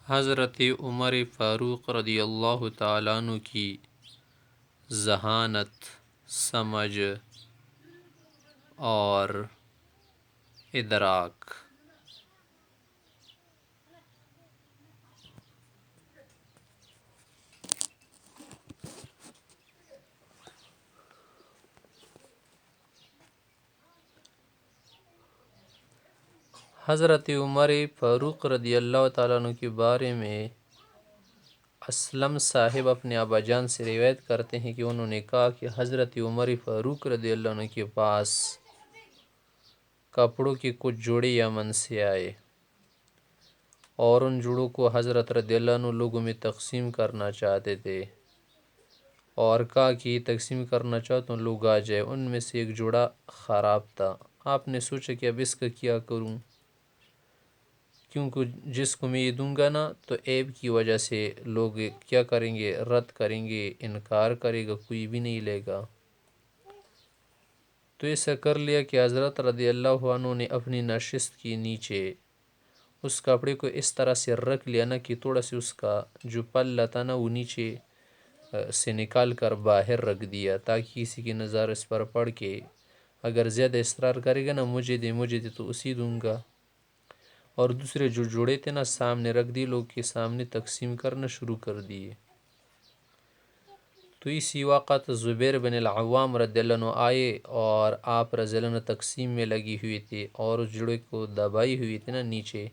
حضرت عمر فاروق رضی اللہ تعالیٰ عنہ کی ذہانت، سمجھ اور ادراک۔ حضرت عمر فاروق رضی اللہ تعالیٰ عنہ کے بارے میں اسلم صاحب اپنے ابا جان سے روایت کرتے ہیں کہ انہوں نے کہا کہ حضرت عمر فاروق رضی اللہ عنہ کے پاس کپڑوں کے کچھ جوڑے یمن سے آئے اور ان جوڑوں کو حضرت رضی اللہ عنہ لوگوں میں تقسیم کرنا چاہتے تھے، اور کہا کہ یہ تقسیم کرنا چاہتا ہوں، لوگ آ جائے۔ ان میں سے ایک جوڑا خراب تھا۔ آپ نے سوچا کہ اب اس کا کیا کروں، کیونکہ جس کو میں یہ دوں گا نا تو عیب کی وجہ سے لوگ کیا کریں گے، رد کریں گے، انکار کرے گا، کوئی بھی نہیں لے گا۔ تو ایسا کر لیا کہ حضرت رضی اللہ عنہ نے اپنی نشست کے نیچے اس کپڑے کو اس طرح سے رکھ لیا نا کہ تھوڑا سے اس کا جو پلہ تھا نا وہ نیچے سے نکال کر باہر رکھ دیا، تاکہ کسی کی نظر اس پر پڑ کے اگر زیادہ اصرار کرے گا نا مجھے دے تو اسی دوں گا۔ اور دوسرے جو جوڑے تھے نا سامنے رکھ دیے، لوگ کے سامنے تقسیم کرنا شروع کر دیے۔ تو اسی وقت زبیر بن العوام رضی اللہ عنہ آئے اور آپ رضی اللہ عنہ تقسیم میں لگی ہوئی تھی اور اس جوڑے کو دبائی ہوئی تھی نا نیچے،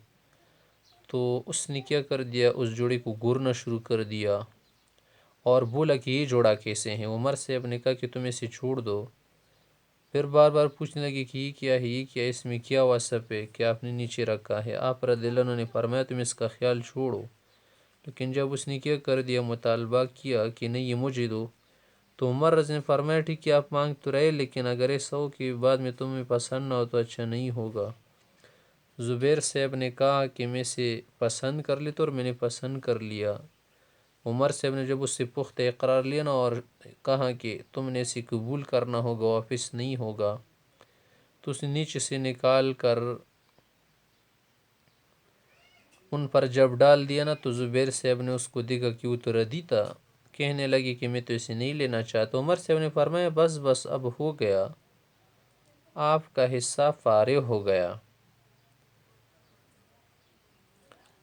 تو اس نے کیا کر دیا، اس جوڑے کو گورنا شروع کر دیا اور بولا کہ یہ جوڑا کیسے ہیں۔ عمر صاحب نے کہا کہ تم اسے چھوڑ دو۔ پھر بار بار پوچھنے لگے کہ یہ کیا ہے، یہ کیا ہے، اس میں کیا وصف ہے کہ آپ نے نیچے رکھا ہے۔ آپ رضی اللہ عنہ نے فرمایا تم اس کا خیال چھوڑو، لیکن جب اس نے کیا کر دیا، مطالبہ کیا کہ نہیں یہ مجھے دو، تو عمر رضی اللہ عنہ نے فرمایا ٹھیک ہے آپ مانگ تو رہے، لیکن اگر ایسا ہو کہ بعد میں تمہیں پسند نہ ہو تو اچھا نہیں ہوگا۔ زبیر صاحب نے کہا کہ میں اسے پسند کر لیتا، اور میں نے پسند کر لیا۔ عمر صاحب نے جب اس سے پختہ اقرار لیا نا اور کہا کہ تم نے اسے قبول کرنا ہوگا، واپس نہیں ہوگا، تو اس نے نیچے سے نکال کر ان پر جب ڈال دیا نا تو زبیر صاحب نے اس کو دیکھا کہ وہ تو ردی تھا، کہنے لگے کہ میں تو اسے نہیں لینا چاہتا۔ عمر صاحب نے فرمایا بس اب ہو گیا، آپ کا حصہ فارغ ہو گیا۔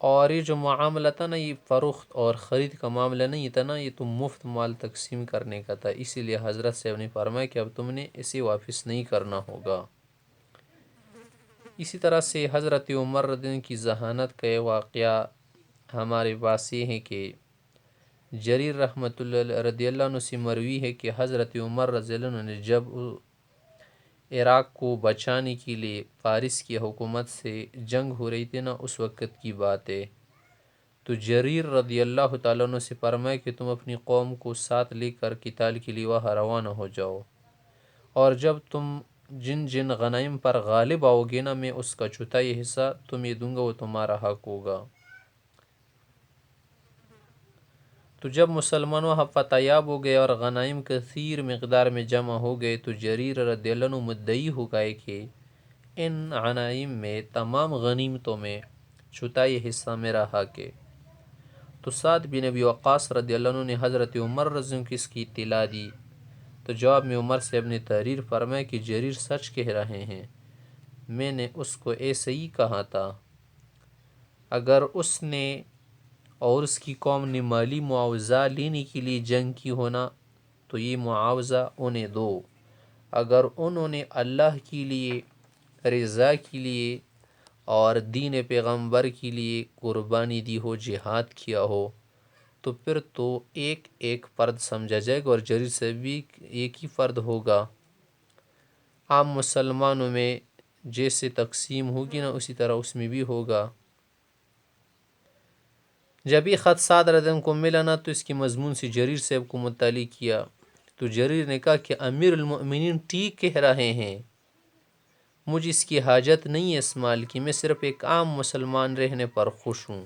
اور یہ جو معاملہ تھا نا، یہ فروخت اور خرید کا معاملہ نہیں تھا نا، یہ تو مفت مال تقسیم کرنے کا تھا، اسی لیے حضرت صاحب نے فرمایا کہ اب تم نے اسے واپس نہیں کرنا ہوگا۔ اسی طرح سے حضرت عمر رضی اللہ عنہ کی ذہانت کا یہ واقعہ ہمارے پاس یہ ہے کہ جریر رحمۃ اللہ رضی اللہ عنہ سے مروی ہے کہ حضرت عمر رضی اللہ عنہ نے جب عراق کو بچانے کے لیے فارس کی حکومت سے جنگ ہو رہی تھی نا، اس وقت کی بات ہے، تو جریر رضی اللہ تعالیٰ عنہ سے فرمایا کہ تم اپنی قوم کو ساتھ لے کر قتال کے لیے وہاں روانہ ہو جاؤ، اور جب تم جن جن غنائم پر غالب آؤ گے نا، میں اس کا چوتھائی حصہ تمہیں دوں گا، وہ تمہارا حق ہوگا۔ تو جب مسلمان وہاں فتح یاب ہو گئے اور غنائم کثیر مقدار میں جمع ہو گئے، تو جریر رضی اللہ عنہ مدعی ہو گئے کہ ان غنائم میں، تمام غنیمتوں میں چوتھائی حصہ میرا حق ہے۔ تو سعد بن ابی وقاص رضی اللہ عنہ نے حضرت عمر رضی اللہ عنہ کی اس کی اطلاع دی، تو جواب میں عمر صاحب نے تحریر فرمایا کہ جریر سچ کہہ رہے ہیں، میں نے اس کو ایسے ہی کہا تھا، اگر اس نے اور اس کی قوم نے مالی معاوضہ لینے کے لیے جنگ کی ہونا تو یہ معاوضہ انہیں دو، اگر انہوں نے اللہ کے لیے، رضا کے لیے اور دین پیغمبر کے لیے قربانی دی ہو، جہاد کیا ہو، تو پھر تو ایک ایک فرد سمجھا جائے گا، اور جریر سے بھی ایک ہی فرد ہوگا۔ عام مسلمانوں میں جیسے تقسیم ہوگی نا اسی طرح اس میں بھی ہوگا۔ جب یہ خط سعد رضی اللہ عنہ کو ملا نا تو اس کے مضمون سے جریر صاحب کو مطلع کیا، تو جریر نے کہا کہ امیر المؤمنین ٹھیک کہہ رہے ہیں، مجھے اس کی حاجت نہیں ہے اس مال کی، میں صرف ایک عام مسلمان رہنے پر خوش ہوں۔